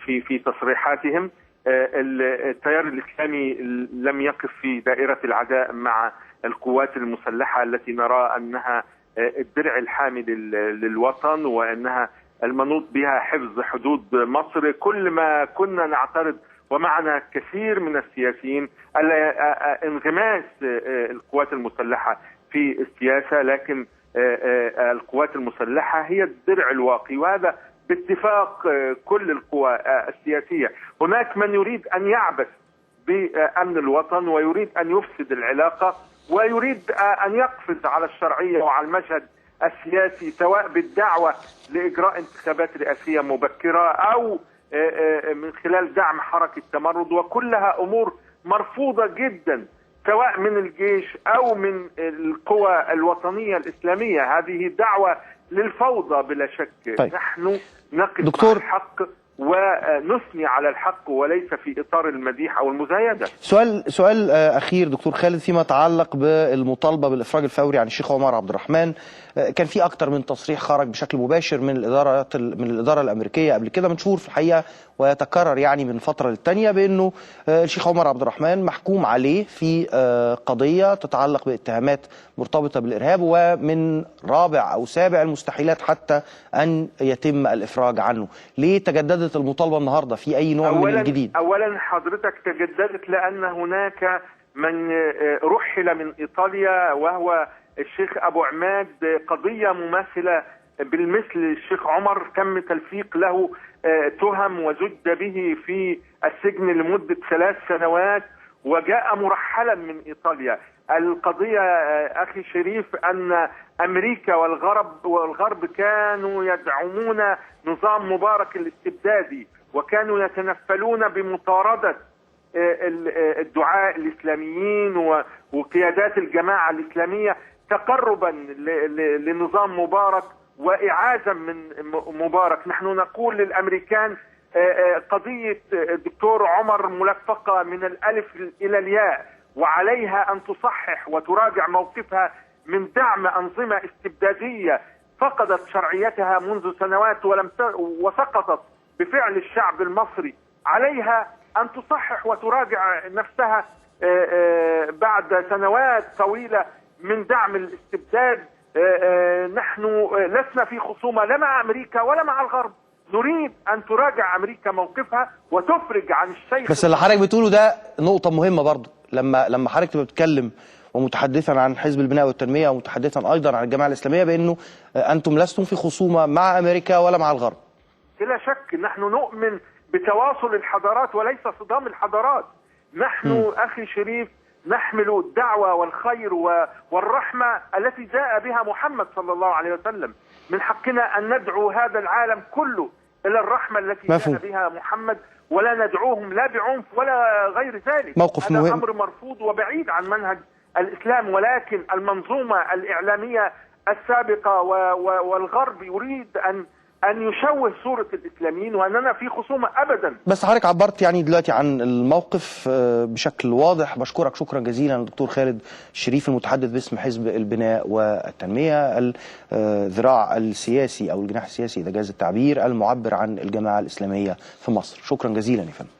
في تصريحاتهم. التيار الإسلامي لم يقف في دائرة العداء مع القوات المسلحة التي نرى أنها الدرع الحامي للوطن، وأنها المنوط بها حفظ حدود مصر. كل ما كنا نعترض ومعنا كثير من السياسيين انغماس القوات المسلحة في السياسة، لكن القوات المسلحة هي الدرع الواقي، وهذا باتفاق كل القوى السياسية. هناك من يريد أن يعبث بأمن الوطن ويريد أن يفسد العلاقة ويريد أن يقفز على الشرعية وعلى المشهد السياسي، سواء بالدعوة لإجراء انتخابات رئاسية مبكرة أو من خلال دعم حركة تمرد، وكلها أمور مرفوضة جدا سواء من الجيش أو من القوى الوطنية الإسلامية. هذه دعوة للفوضى بلا شك. طيب. نحن نقف دكتور مع الحق ونثني على الحق وليس في إطار المديح أو المزايدة. سؤال أخير دكتور خالد، فيما يتعلق بالمطالبة بالإفراج الفوري عن الشيخ عمر عبد الرحمن. كان في أكتر من تصريح خرج بشكل مباشر من الإدارة الأمريكية قبل كده من شهور في الحقيقة، ويتكرر يعني من فترة للتانية بأنه الشيخ عمر عبد الرحمن محكوم عليه في قضية تتعلق باتهامات مرتبطة بالإرهاب، ومن رابع أو سابع المستحيلات حتى أن يتم الإفراج عنه. ليه تجددت المطالبة النهاردة؟ في أي نوع من الجديد؟ أولا حضرتك تجددت لأن هناك من رحل من إيطاليا وهو الشيخ أبو عماد، قضية مماثلة بالمثل الشيخ عمر تم تلفيق له تهم وزج به في السجن لمدة 3 سنوات وجاء مرحلا من إيطاليا. القضية أخي شريف أن أمريكا والغرب كانوا يدعمون نظام مبارك الاستبدادي، وكانوا يتنفلون بمطاردة الدعاء الإسلاميين وقيادات الجماعة الإسلامية تقربا لنظام مبارك وإعازا من مبارك. نحن نقول للأمريكان قضية الدكتور عمر ملفقة من الألف إلى الياء، وعليها أن تصحح وتراجع موقفها من دعم أنظمة استبدادية فقدت شرعيتها منذ سنوات وسقطت بفعل الشعب المصري. عليها أن تصحح وتراجع نفسها بعد سنوات طويلة من دعم الاستبداد. نحن لسنا في خصومة لا مع أمريكا ولا مع الغرب، نريد أن تراجع أمريكا موقفها وتفرج عن الشيخ. بس اللي حضرتك بتقوله ده نقطة مهمة برضو، لما حضرتك بتتكلم ومتحدثا عن حزب البناء والتنمية ومتحدثا أيضا عن الجماعة الإسلامية بأنه أنتم لستم في خصومة مع أمريكا ولا مع الغرب. بلا شك نحن نؤمن بتواصل الحضارات وليس صدام الحضارات. نحن أخي شريف نحمل الدعوة والخير والرحمة التي جاء بها محمد صلى الله عليه وسلم. من حقنا أن ندعو هذا العالم كله إلى الرحمة التي جاء بها محمد، ولا ندعوهم لا بعنف ولا غير ذلك. موقف هذا مهم. أمر مرفوض وبعيد عن منهج الإسلام، ولكن المنظومة الإعلامية السابقة والغرب يريد أن يشوه صورة الإسلاميين وأننا في خصومة أبدا. بس حضرتك عبرت يعني دلوقتي عن الموقف بشكل واضح. بشكرك شكرا جزيلا الدكتور خالد الشريف المتحدث باسم حزب البناء والتنمية، الذراع السياسي أو الجناح السياسي إذا جاز التعبير، المعبر عن الجماعة الإسلامية في مصر. شكرا جزيلا يا فندم.